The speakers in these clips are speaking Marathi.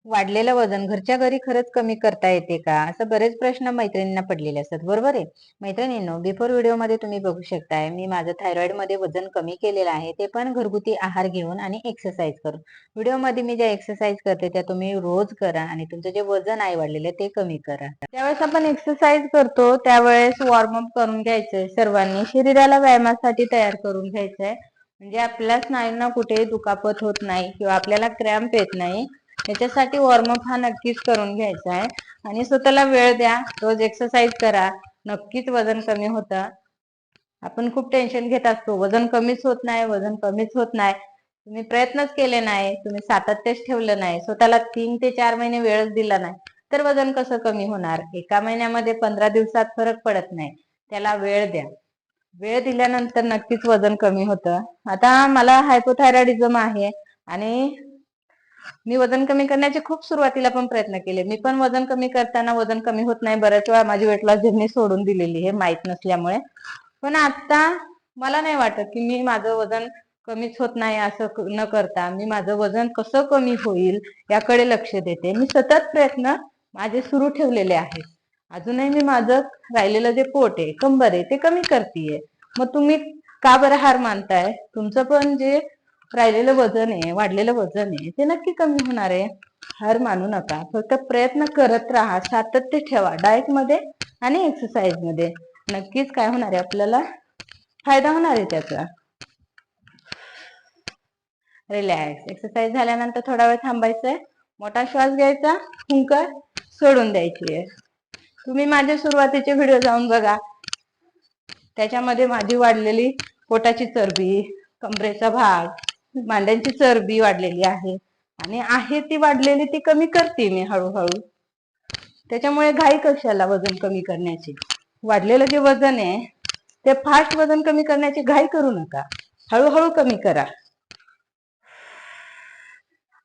वाढलेलं वजन घरच्या घरी खरंच कमी करता येते का? असं बरेच प्रश्न मैत्रिणींना पडलेले असतात, बरोबर आहे. मैत्रिणींनो, बिफोर व्हिडिओमध्ये तुम्ही बघू शकताय मी माझं थायरॉइड मध्ये वजन कमी केलेलं आहे, ते पण घरगुती आहार घेऊन आणि एक्सरसाइज करून. व्हिडिओमध्ये मी ज्या एक्सरसाइज करते त्या तुम्ही रोज करा आणि तुमचं जे वजन आहे वाढलेलं ते कमी करा. त्यावेळेस आपण एक्सरसाइज करतो त्यावेळेस वॉर्मअप करून घ्यायचंय. सर्वांनी शरीराला व्यायामासाठी तयार करून घ्यायचंय, म्हणजे आपल्या स्नायूंना कुठेही दुखापत होत नाही किंवा आपल्याला क्रॅम्प येत नाही. त्याच्यासाठी वॉर्मअप हा नक्कीच करून घ्यायचा आहे आणि स्वतःला वेळ द्या. रोज एक्सरसाइज करा, नक्कीच वजन कमी होतं. आपण खूप टेन्शन घेत असतो, वजन कमीच होत नाही, वजन कमीच होत नाही. तुम्ही प्रयत्नच केले नाही, तुम्ही सातत्यच ठेवलं नाही, स्वतःला 3 ते 4 महिने वेळच दिला नाही, तर वजन कसं कमी होणार? एका महिन्यामध्ये 15 दिवसात फरक पडत नाही. त्याला वेळ द्या. वेळ दिल्यानंतर नक्कीच वजन कमी होतं. आता मला हायपोथायरॉइडिझम आहे आणि मी वजन कमी करण्याचे खूप सुरुवातीला पण प्रयत्न केले. मी पण वजन कमी करताना वजन कमी होत नाही, बऱ्याच वेळा माझी वेट लॉस जर्नी सोडून दिलेली आहे माहित नसल्यामुळे. पण आता मला नाही वाटत की मी माझं वजन कमीच होत नाही. असं न करता मी माझं वजन कसं कमी होईल याकडे लक्ष देते. मी सतत प्रयत्न माझे सुरू ठेवलेले आहेत. अजूनही मी माझं राहिलेलं जे पोट आहे, कंबर आहे, ते कमी करतेय. मग तुम्ही का बरं हार मानताय? तुमचं पण जे राहिलेलं वजन आहे, वाढलेलं वजन आहे, ते नक्की कमी होणार आहे. हार मानू नका, फक्त प्रयत्न करत राहा, सातत्य ठेवा डाएट मध्ये आणि एक्सरसाइज मध्ये. नक्कीच काय होणार आहे, आपल्याला फायदा होणार आहे त्याचा. रिलॅक्स. एक्सरसाइज झाल्यानंतर थोडा वेळ थांबायचंय, मोठा श्वास घ्यायचा, हुंकार सोडून द्यायची आहे. तुम्ही माझे सुरुवातीचे व्हिडिओ जाऊन बघा, त्याच्यामध्ये माझी वाढलेली पोटाची चरबी, कमरेचा भाग, मांड्यांची चरबी वाढलेली आहे ती वाढलेली ती कमी करते मी हळूहळू. त्याच्यामुळे घाई कशाला वजन कमी करण्याची? वाढलेलं जे वजन आहे ते फास्ट वजन कमी करण्याची घाई करू नका, हळूहळू कमी करा,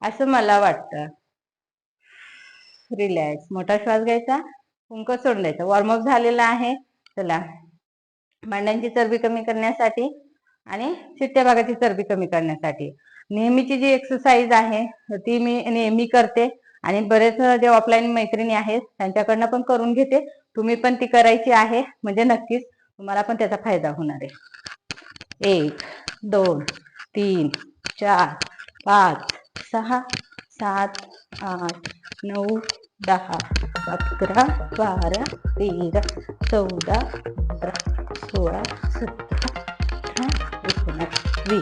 असं मला वाटतं. रिलॅक्स. मोठा श्वास घ्यायचा, फुंकर सोडून द्यायचा. वॉर्मअप झालेला आहे. चला, मांड्यांची चरबी कमी करण्यासाठी आणि शिट्ट्या भागाची चरबी कमी करण्यासाठी नेहमीची जी एक्सरसाइज आहे ती मी नेहमी करते आणि बरेच जे ऑफलाईन मैत्रिणी आहेत त्यांच्याकडनं पण करून घेते. तुम्ही पण ती करायची आहे, म्हणजे नक्कीच तुम्हाला पण त्याचा फायदा होणार आहे. 1 2 3 4 5 6 7 8 9 10 11 12 13 14 15 16 17 18 19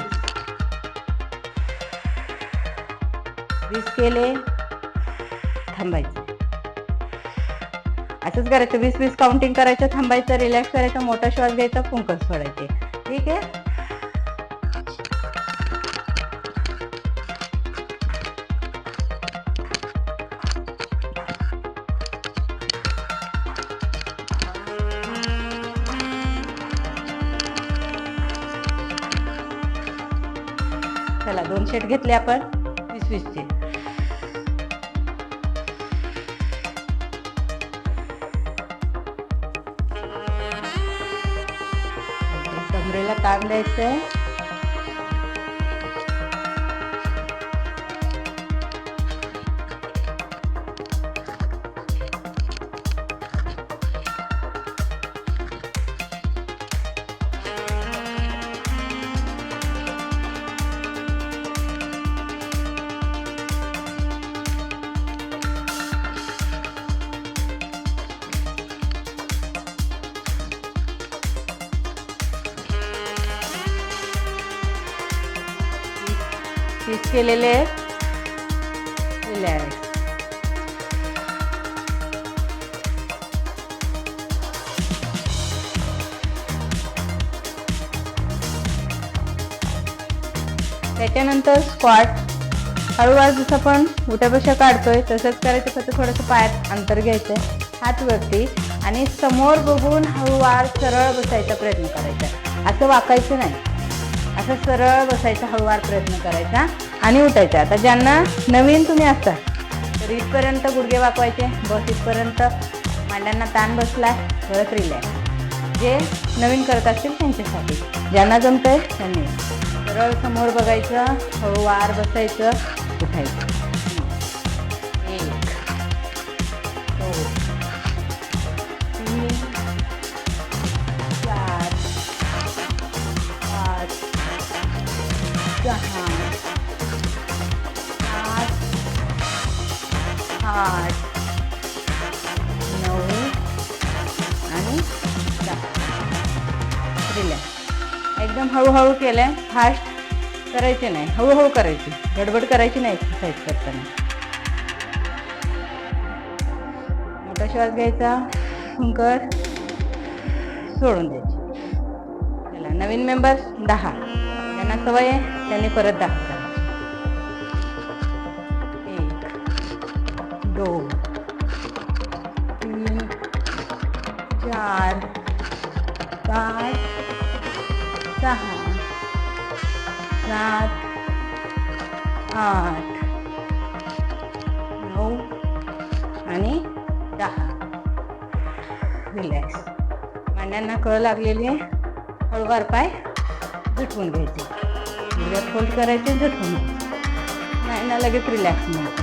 20 केले, थांबायचं. असंच करायचं, 20-20 काउंटिंग करायचं, थांबायचं, रिलॅक्स करायचं, मोठा श्वास घ्यायचा, फुंकर सोडायचे. ठीक आहे. चला, 2 सेट घेतले आपण 20-20 चे. कमरेला ताण द्यायचंय. केलेले. रिलॅक्स. त्याच्यानंतर स्क्वॉट. हळूहळू जसं आपण उठ्याबशा काढतोय तसंच करायचं, फक्त थोडंसं पायात अंतर घ्यायचंय, हात वरती आणि समोर बघून हळूवार सरळ बसायचा प्रयत्न करायचा. असं वाकायचं नाही, असं सरळ बसायचा, हळूवार प्रयत्न करायचा आणि उठायचं. आता ज्यांना नवीन तुम्ही असता तर इथपर्यंत गुडघे वाकवायचे, बस इथपर्यंत, मांड्यांना ताण बसला, परत रिलॅक्स. जे नवीन करत असतील त्यांच्यासाठी, ज्यांना जमतंय त्यांनी सरळ समोर बघायचं, हळूवार बसायचं, उठायचं. 8 9 आणि 10. रिलॅक्स. एकदम हळूहळू केलंय, फास्ट करायचे नाही, हळूहळू करायची, गडबड करायची नाही एक्सरसाइज करताना. मोठा श्वास घ्यायचा, फुंकर सोडून द्यायची. चला नवीन मेंबर्स 10, ज्यांना सवय आहे त्यांनी परत 10 करायची. 1 2 3 4 5 6 7 8 9 आणि 10. रिलॅक्स. मांड्यांना कळ लागलेली आहे. हळूवार पाय झटकून घ्यायचे, गुडघ्यात फोल्ड करायचे, झटकून घ्यायचे. नाही ना लगेच रिलॅक्स मिळतं.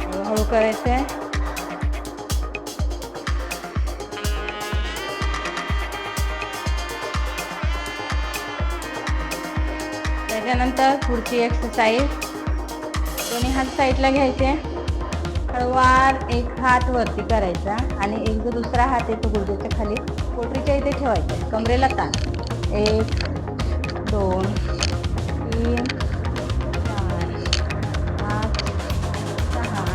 हळूहळू करायचं आहे. त्याच्यानंतर पुढची एक्सरसाइज, दोन्ही हात साईडला घ्यायचे, हळूवार एक हात वरती करायचा आणि एक जो दुसरा हात आहे तो गुडघ्याच्या खाली पोटरीच्या इथे ठेवायचा. कमरेला ताण. 1 2 3 4 5 6.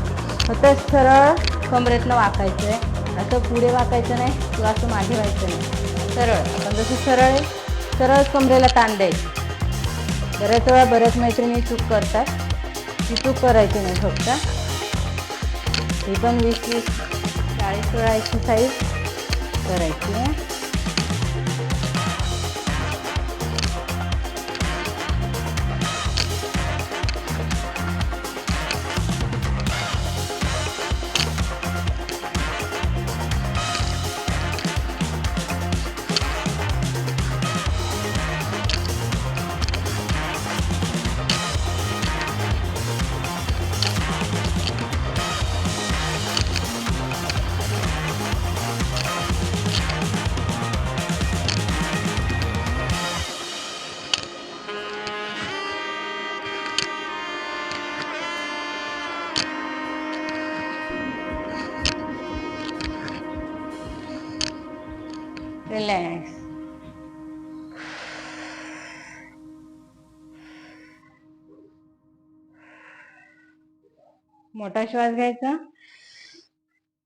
फक्त सरळ कमरेतनं वाकायचं आहे, असं पुढे वाकायचं नाही किंवा असं मागे व्हायचं नाही. सरळ आपण जसं सरळ आहे सरळ कमरेला ताण द्यायची. बऱ्याच वेळा बऱ्याच मैत्रिणी चूक करतात, ती चूक करायची नाही. फक्त ही पण 20-20 40 वेळा एक्सरसाइज करायची आहे. रिलॅक्स. मोठा श्वास घ्यायचा,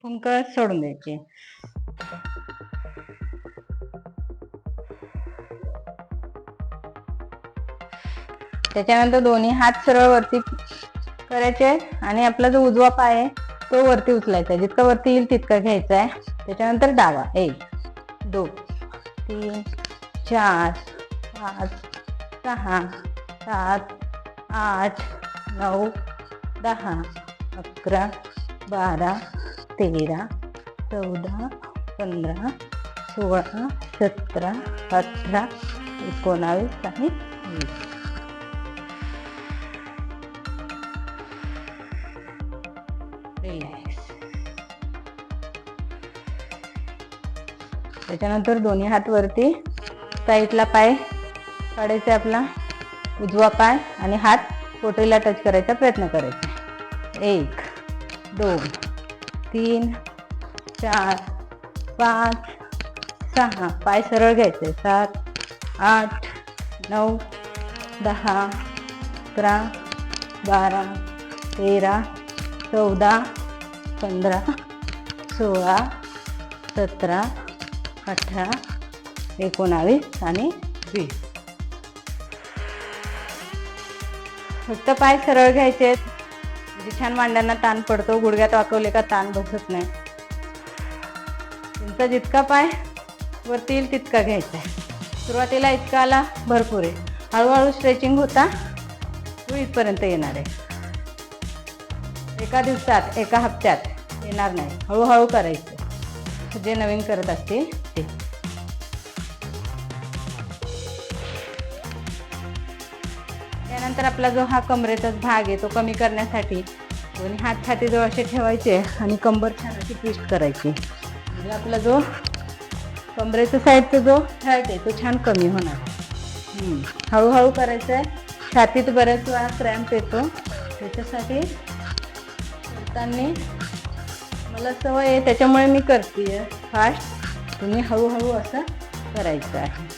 फुंकर सोडून द्यायचे. त्याच्यानंतर दोन्ही हात सरळ वरती करायचे आणि आपला जो उजवा पाय आहे तो वरती उचलायचा, जितका वरती येईल तितका घ्यायचा आहे. त्याच्यानंतर डावा. 1 2 3 4 5 6 7 8 9 10 11 12 13 14 15 16 17 18 19 आणि 20. रिलॅक्स. त्याच्यानंतर दोन्ही हात वरती, साईडला पाय काढायचा आपला उजवा पाय आणि हात पोटरीला टच करायचा प्रयत्न करायचा. 1 2 3 4 5 6. पाय सरळ घ्यायचे. 7 8 9 10 11 12 13 14 15 16 17 18 19 आणि 20. फक्त पाय सरळ घ्यायचे, म्हणजे छान मांड्यांना ताण पडतो. गुडघ्यात वाकवले का ताण बसत नाही. तुमचा जितका पाय वरती येईल तितका घ्यायचा आहे. सुरुवातीला इतका आला भरपूर आहे, हळूहळू स्ट्रेचिंग होता तो इथपर्यंत येणार आहे. एका दिवसात एका हप्त्यात येणार नाही, हळूहळू करायचं. जे नवीन करत असतील ते. त्यानंतर आपला जो हा कमरेचाच भाग आहे तो कमी करण्यासाठी दोन्ही हात छातीजवळ असे ठेवायचे आणि कंबर छान अशी ट्विस्ट करायची. म्हणजे आपला जो कमरेचा साईडचा जो फॅट आहे तो छान कमी होणार. हळूहळू करायचं आहे. छातीत बऱ्याच वेळा क्रॅम्प येतो, त्याच्यासाठी करताना मला सवय आहे, त्याच्यामुळे मी करते फास्ट. तुम्ही हळूहळू असं करायचं आहे.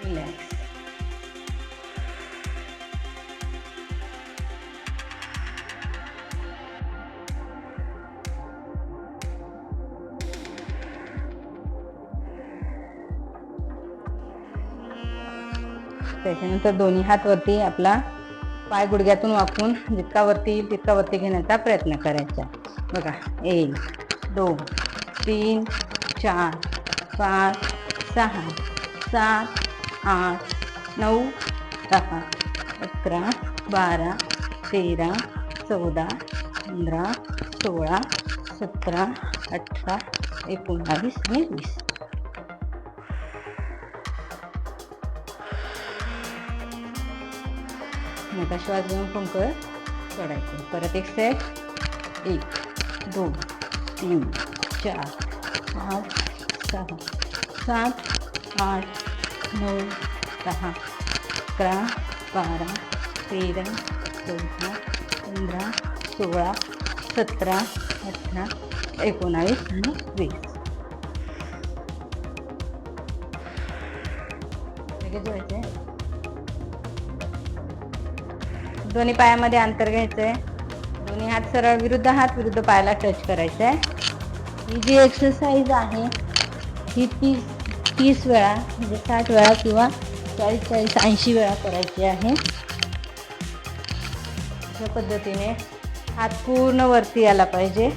रिलॅक्स. त्याच्यानंतर दोन्ही हात वरती, आपला पाय गुडघ्यातून वाकून जितका वरती येईल तितका वरती घेण्याचा प्रयत्न करायचा. बघा, 1 2 3 4 5 6 7 8 9 10 11 12 13 14 15 16 17 18 19 आणि 20. नका श्वास घेऊन पंकळ सोडायचं. परत एक सेट. 1 2 3 4 5 6 7 8 9 10 11 12 13 14 15 16 17 18 19 आणि 20. लगेच व्हायचंय. दोन्ही पायामध्ये अंतर घ्यायचंय. दोन्ही हात सरळ, विरुद्ध हात विरुद्ध पायाला टच करायचंय. ही जी एक्सरसाइज आहे ही 30 वेळा, म्हणजे 60 वेळा किंवा 40-80 वेळा करायची आहे. अशा पद्धतीने हात पूर्ण वरती यायला पाहिजे.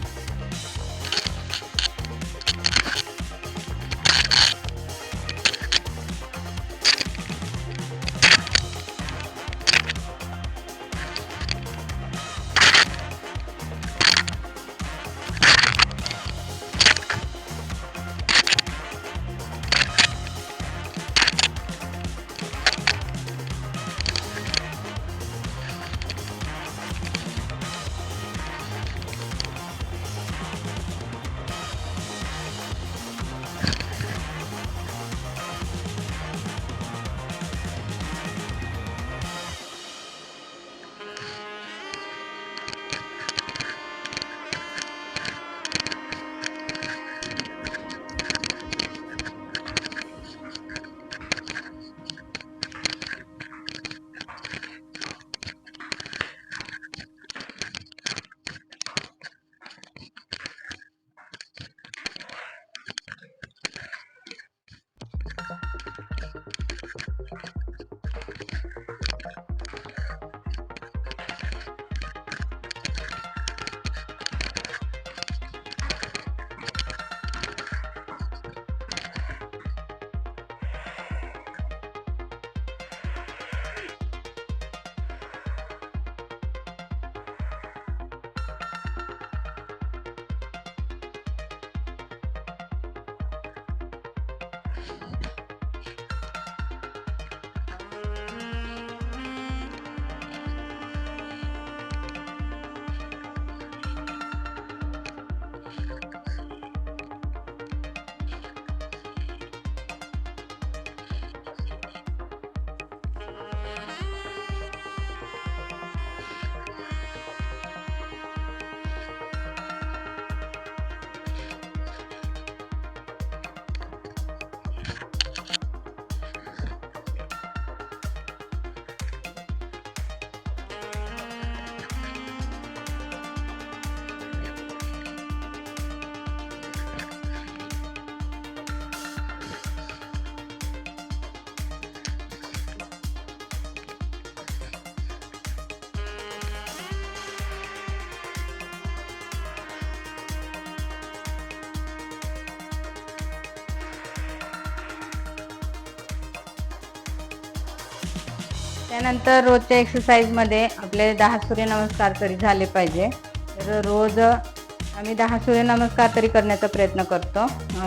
त्यानंतर रोजच्या एक्सरसाइजमध्ये आपले 10 सूर्यनमस्कार तरी झाले पाहिजे. तर रोज आम्ही 10 सूर्यनमस्कार तरी करण्याचा प्रयत्न करतो.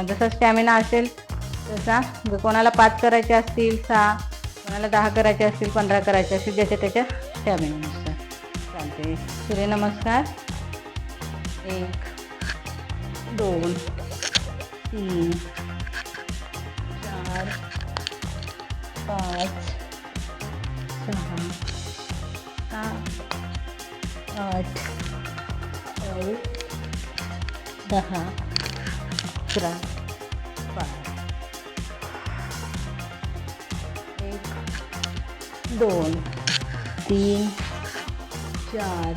जसं स्टॅमिना असेल तसा जर कोणाला 5 करायचे असतील 6, कोणाला 10 करायचे असतील 15 करायचे असतील, ज्याच्या त्याच्या स्टॅमिनानुसार चालते. सूर्यनमस्कार 1 2 3 4 5 6 7 8 9 10 11 12. 1 2 3 4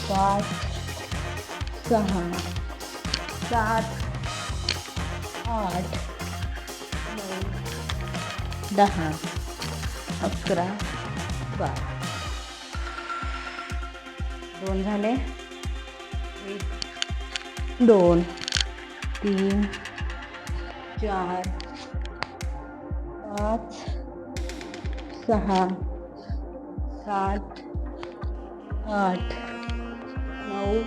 5 6 7 8 9 10 11 12. 2 झाले. 1 2 3 4 5 6 7 8 9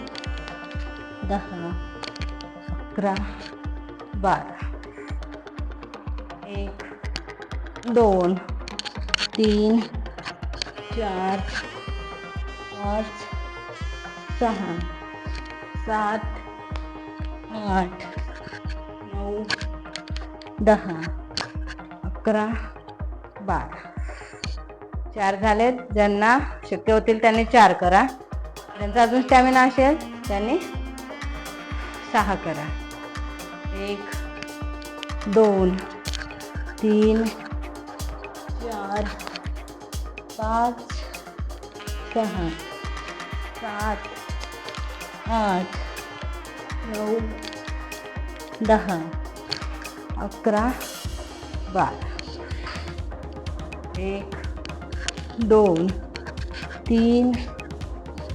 10 11 12. 1 2 3 4 5 6 7 8 9 10 11 12. 4 झालेत. ज्यांना शक्य होतील त्यांनी 4 करा. ज्यांचा अजून स्टॅमिना असेल त्यांनी 6 करा. 1 2 3 4 5 6 7 8 9 10 11 12. 1 2 3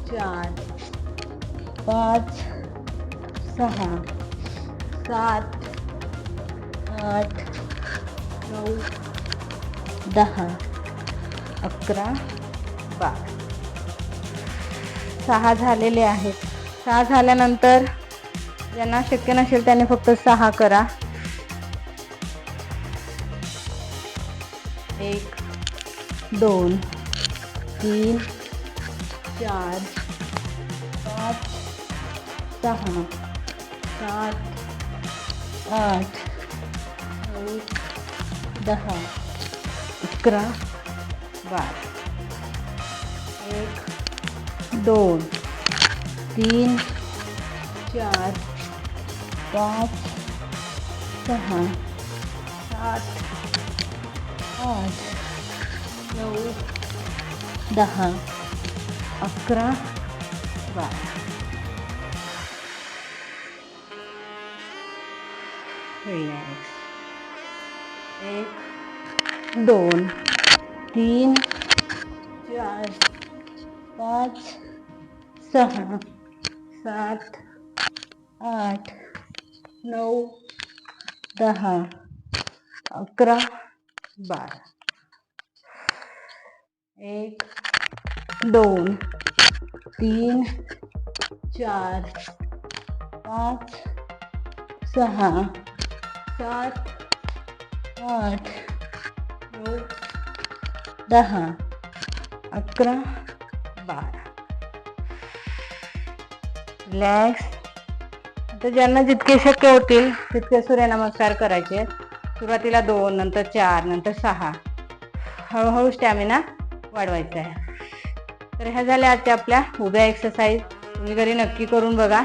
4 5 6 7 8 9 10 11 12. 6 झालेले आहेत. 6 झाल्यानंतर ज्यांना शक्य नसेल त्यांनी फक्त 6 करा. 1 2 3 4 5 6 7 8 9 10 11 12. 1 2 3 4 5 6 7 8 9 10 11 12. रिलॅक्स. 1 2 3 4 5 6 7 8 9 10 11 12. 1 2 3 4 5 6 7 8 9 10 11 12. रिलॅक्स. आता ज्यांना जितके शक्य होतील तितके सूर्यनमस्कार करायचे. सुरुवातीला 2, नंतर 4, नंतर 6. हळूहळू स्टॅमिना वाढवायचा आहे. तर ह्या झाल्या आजच्या आपल्या उभ्या एक्सरसाइज. तुम्ही घरी नक्की करून बघा.